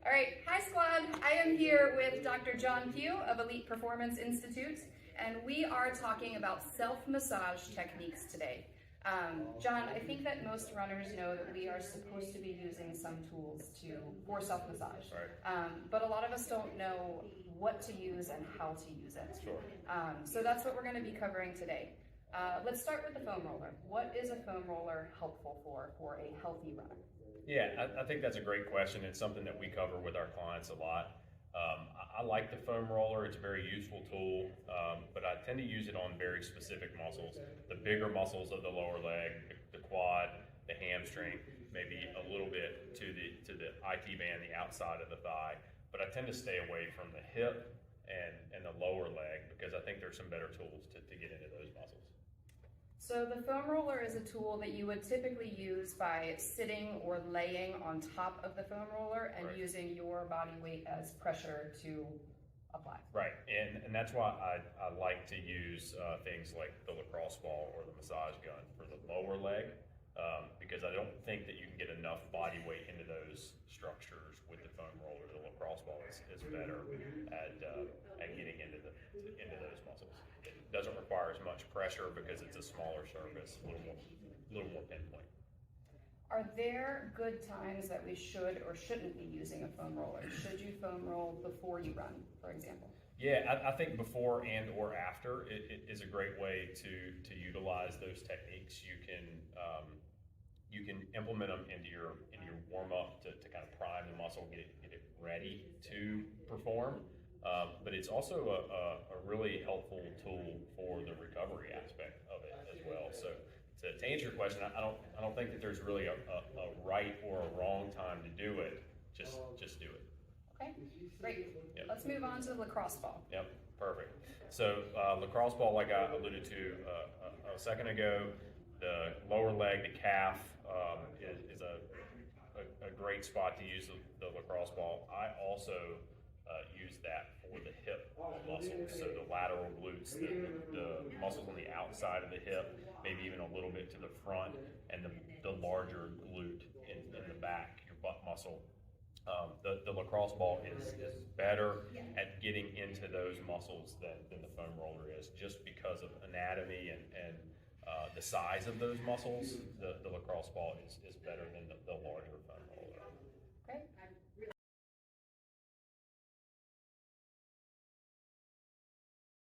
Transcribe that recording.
All right, hi squad. I am here with Dr. John Pugh of Elite Performance Institute, and we are talking about self-massage techniques today. John, I think that most runners know that we are supposed to be using some tools for self-massage, but a lot of us don't know what to use and how to use it. Sure. So that's what we're going to be covering today. Let's start with the foam roller. What is a foam roller helpful for a healthy runner? Yeah, I think that's a great question. It's something that we cover with our clients a lot. I like the foam roller. It's a very useful tool, but I tend to use it on very specific muscles. The bigger muscles of the lower leg, the quad, the hamstring, maybe a little bit to the IT band, the outside of the thigh. But I tend to stay away from the hip and the lower leg because I think there's some better tools to get into those muscles. So the foam roller is a tool that you would typically use by sitting or laying on top of the foam roller and using your body weight as pressure to apply. Right, and that's why I like to use things like the lacrosse ball or the massage gun for the lower leg, because I don't think that you can get enough body weight into those structures with the foam roller. The lacrosse ball is better at getting into those muscles. It doesn't require as much pressure because it's a smaller surface, a little more pinpoint. Are there good times that we should or shouldn't be using a foam roller? Should you foam roll before you run, for example? Yeah, I think before and or after it is a great way to utilize those techniques. You can implement them into your warm up to kind of prime the muscle, get it ready to perform. But it's also a really helpful tool for the recovery aspect of it as well. So to answer your question, I don't think that there's really a right or a wrong time to do it. Just do it. Okay, great. Yep. Let's move on to the lacrosse ball. Yep, perfect. So lacrosse ball, like I alluded to a second ago, the lower leg, the calf, is a great spot to use the lacrosse ball. I also use that for the hip muscles, so the lateral glutes, the muscles on the outside of the hip, maybe even a little bit to the front, and the larger glute in the back, your butt muscle. The lacrosse ball is better at getting into those muscles than the foam roller is, just because of anatomy and the size of those muscles. The lacrosse ball is better than the larger foam roller. Okay,